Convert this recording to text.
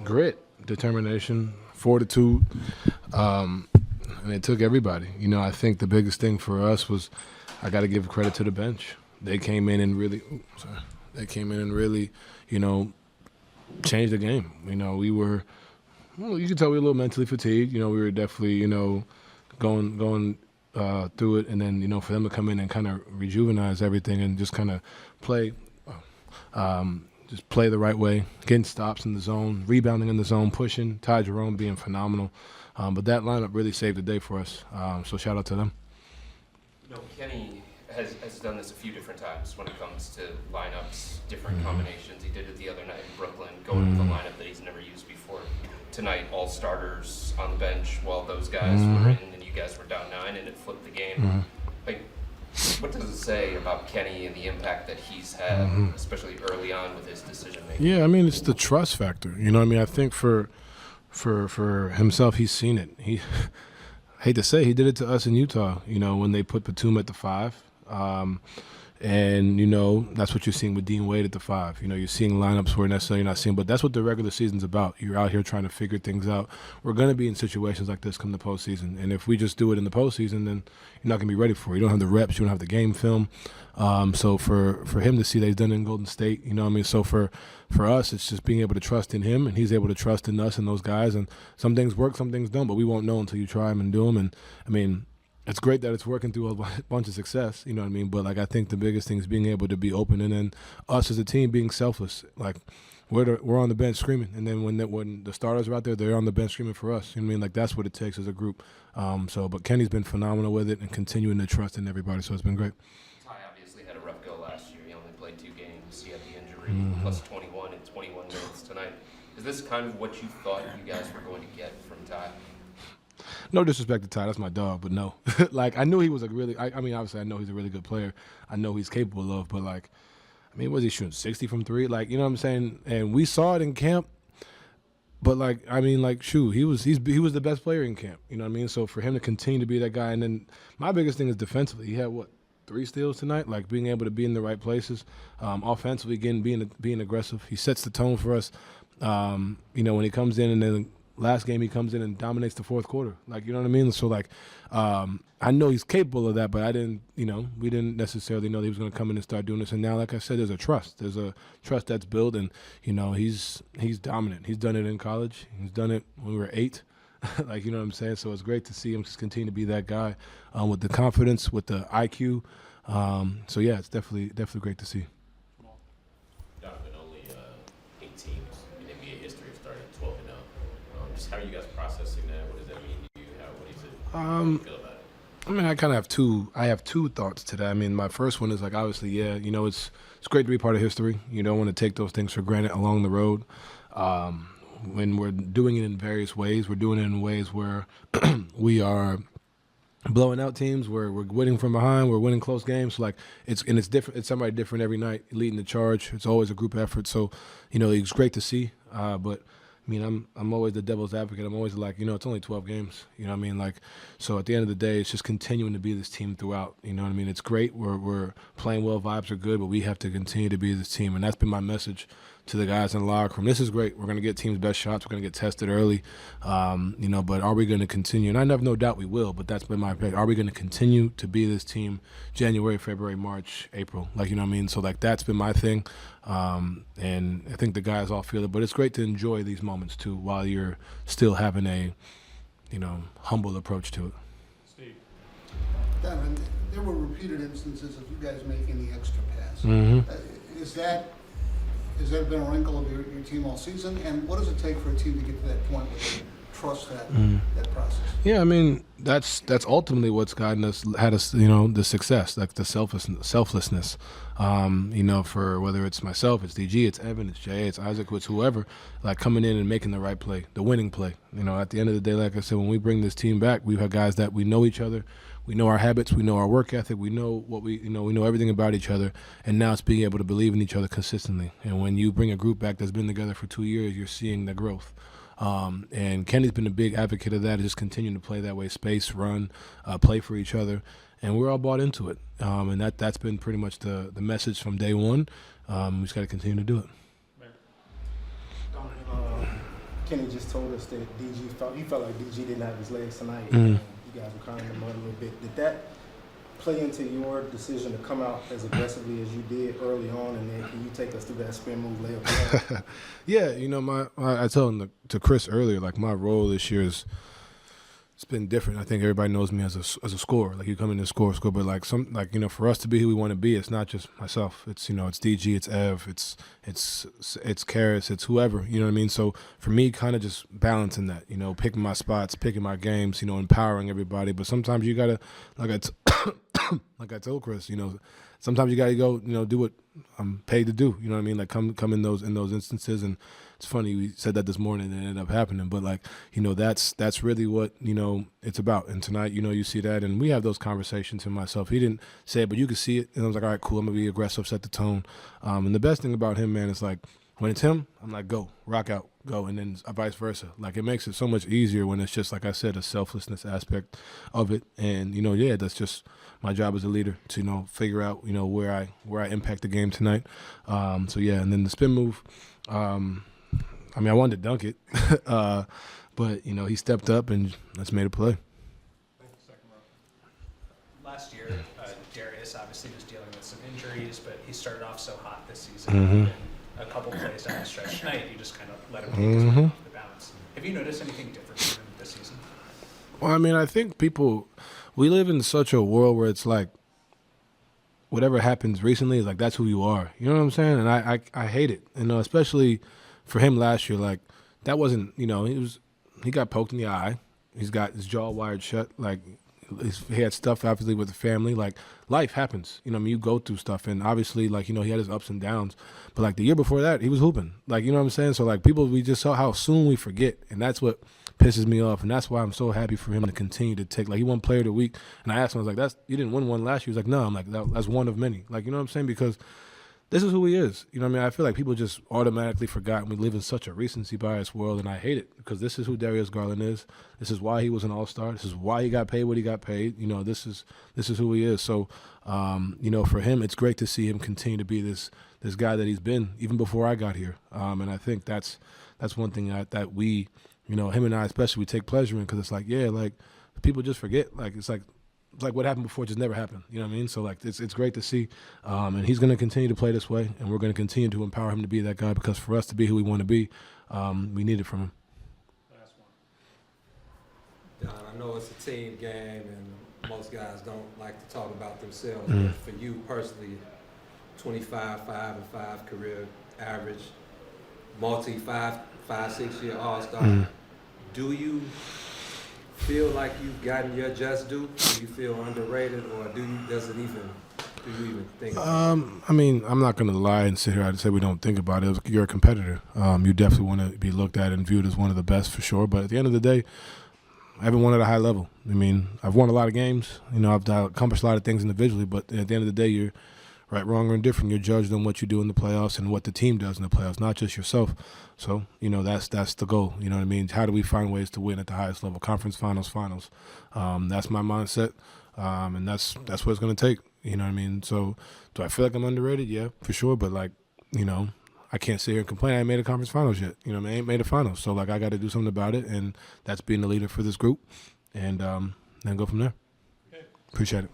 Grit, determination, fortitude, and it took everybody. I think the biggest thing for us was I got to give credit to the bench. They came in and really, changed the game. We were, you could tell we were a little mentally fatigued. We were definitely, going through it, and then for them to come in and kind of rejuvenize everything and just kind of play the right way, getting stops in the zone, rebounding in the zone, pushing, Ty Jerome being phenomenal. But that lineup really saved the day for us, so shout out to them. Kenny has done this a few different times when it comes to lineups, different combinations. He did it the other night in Brooklyn, going with a lineup that he's never used before. Tonight, all starters on the bench while those guys were in and you guys were down 9, and it flipped the game. What does it say about Kenny and the impact that he's had, especially early on with his decision making? Yeah, it's the trust factor. I think for himself, he's seen it. I hate to say, he did it to us in Utah. When they put Batum at the 5. And, that's what you're seeing with Dean Wade at the 5. You're seeing lineups where necessarily you're not seeing, but that's what the regular season's about. You're out here trying to figure things out. We're going to be in situations like this come the postseason. And if we just do it in the postseason, then you're not going to be ready for it. You don't have the reps. You don't have the game film. So for him to see that he's done it in Golden State, So for us, it's just being able to trust in him, and he's able to trust in us and those guys. And some things work, some things don't, but we won't know until you try them and do them. And, it's great that it's working through a bunch of success, But, I think the biggest thing is being able to be open, and then us as a team being selfless. We're on the bench screaming, and then when the starters are out there, they're on the bench screaming for us. That's what it takes as a group. But Kenny's been phenomenal with it and continuing to trust in everybody, so it's been great. Ty obviously had a rough go last year. He only played 2 games. He had the injury, plus 21 in 21 minutes tonight. Is this kind of what you thought you guys were going to get from Ty? No disrespect to Ty, that's my dog, but no. I knew he was obviously I know he's a really good player. I know he's capable of, but was he shooting 60 from 3? You know what I'm saying? And we saw it in camp, but he was the best player in camp. You know what I mean? So for him to continue to be that guy, and then my biggest thing is defensively. He had 3 steals tonight, being able to be in the right places. Offensively, again, being aggressive. He sets the tone for us. When he comes in, and then last game he comes in and dominates the fourth quarter. You know what I mean? So I know he's capable of that, but we didn't necessarily know that he was going to come in and start doing this. And now, like I said, there's a trust. There's a trust that's built, and he's dominant. He's done it in college. He's done it when we were 8. You know what I'm saying? So it's great to see him just continue to be that guy with the confidence, with the IQ. So yeah, it's definitely great to see. Donovan, only 8 teams in NBA history have started 12-0. Just how are you guys processing that? What does that mean to you? What do you feel about it? I kind of have two thoughts to that. My first one is obviously, yeah, it's great to be part of history. You don't want to take those things for granted along the road. When we're doing it in various ways, we're doing it in ways where we are blowing out teams, where we're winning from behind, we're winning close games. It's different. It's somebody different every night, leading the charge. It's always a group effort. So, it's great to see. But I'm always the devil's advocate. I'm always it's only 12 games. You know what I mean? So at the end of the day, it's just continuing to be this team throughout. You know what I mean? It's great. We're playing well. Vibes are good, but we have to continue to be this team. And that's been my message to the guys in the locker room. This is great. We're going to get teams' best shots. We're going to get tested early. But are we going to continue? And I have no doubt we will, but that's been my pick. Are we going to continue to be this team January, February, March, April? You know what I mean? So, that's been my thing. And I think the guys all feel it. But it's great to enjoy these moments, too, while you're still having a, humble approach to it. Steve. Donovan, there were repeated instances of you guys making the extra pass. Has that been a wrinkle of your team all season? And what does it take for a team to get to that point where they trust that process? Yeah, that's ultimately what's had us, the success, the selflessness. For whether it's myself, it's DG, it's Evan, it's Jay, it's Isaac, it's whoever, coming in and making the right play, the winning play. At the end of the day, like I said, when we bring this team back, we've had guys that we know each other. We know our habits, we know our work ethic, we know what we know everything about each other, and now it's being able to believe in each other consistently. And when you bring a group back that's been together for 2 years, you're seeing the growth. And Kenny's been a big advocate of that, just continuing to play that way, space, run, play for each other, and we're all bought into it. And that's been pretty much the message from day one. We just got to continue to do it. Donovan, Kenny just told us that he felt like DG didn't have his legs tonight. Mm. You guys were crying him out a little bit. Did that play into your decision to come out as aggressively as you did early on? And then can you take us through that spin move layup? Yeah, I told to Chris earlier, like my role this year it's been different. I think everybody knows me as a scorer. Like you come in and score, but like for us to be who we want to be, it's not just myself. It's it's DG, it's Ev, it's Karis, it's whoever. You know what I mean? So for me, kind of just balancing that. Picking my spots, picking my games. Empowering everybody. But sometimes you gotta, like I told Chris, sometimes you gotta go, do what I'm paid to do. You know what I mean? Like come in those instances. And it's funny, we said that this morning and it ended up happening. But that's really what it's about. And tonight, you see that, and we have those conversations. And myself, he didn't say it, but you could see it. And I was like, all right, cool. I'm gonna be aggressive, set the tone. And the best thing about him, man, is like when it's him, I'm like, go, rock out, go, and then vice versa. Like it makes it so much easier when it's just, like I said, a selflessness aspect of it. And that's just my job as a leader to figure out where I impact the game tonight. And then the spin move. I wanted to dunk it, but he stepped up and let's made a play. Last year, Darius obviously was dealing with some injuries, but he started off so hot this season. Mm-hmm. And a couple plays down the stretch tonight, you just kind of let him take his way off the bounce. Have you noticed anything different from him this season? Well, I think we live in such a world where it's like whatever happens recently is like that's who you are. You know what I'm saying? And I hate it. Especially for him last year, like that wasn't, he got poked in the eye. He's got his jaw wired shut. Like he had stuff obviously with the family. Like life happens. You go through stuff, and obviously like he had his ups and downs. But like the year before that, he was hooping. Like what I'm saying. So like we just saw how soon we forget, and that's what pisses me off, and that's why I'm so happy for him to continue to take. Like he won Player of the Week, and I asked him, I was like, you didn't win one last year. He was like, no. I'm like, that's one of many. Like what I'm saying, because this is who he is. I feel like people just automatically forgot, and we live in such a recency bias world, and I hate it because this is who Darius Garland is. This is why he was an all-star. This is why he got paid what he got paid. This is who he is. So, for him, it's great to see him continue to be this guy that he's been even before I got here. And I think that's one thing that we, him and I especially, we take pleasure in, because it's like, like people just forget. Like it's like what happened before just never happened. You know what I mean? So like it's great to see, and he's going to continue to play this way, and we're going to continue to empower him to be that guy, because for us to be who we want to be, we need it from him. Last one. Don, I know it's a team game, and most guys don't like to talk about themselves. But for you personally, 25, 5-5 career average, multi 5-6 year All-Star. Do you feel like you've gotten your just due? Do you feel underrated, or do you even think about it? I'm not going to lie and sit here and say we don't think about it. You're a competitor. You definitely want to be looked at and viewed as one of the best for sure. But at the end of the day, I haven't won at a high level. I've won a lot of games. I've accomplished a lot of things individually. But at the end of the day, you're right, wrong, or indifferent. You're judged on what you do in the playoffs and what the team does in the playoffs, not just yourself. So, that's the goal. You know what I mean? How do we find ways to win at the highest level? Conference finals. That's my mindset, and that's what it's going to take. You know what I mean? So, do I feel like I'm underrated? Yeah, for sure. But like, I can't sit here and complain. I ain't made a conference finals yet. I ain't made a finals. So like, I got to do something about it, and that's being the leader for this group, and then go from there. Appreciate it.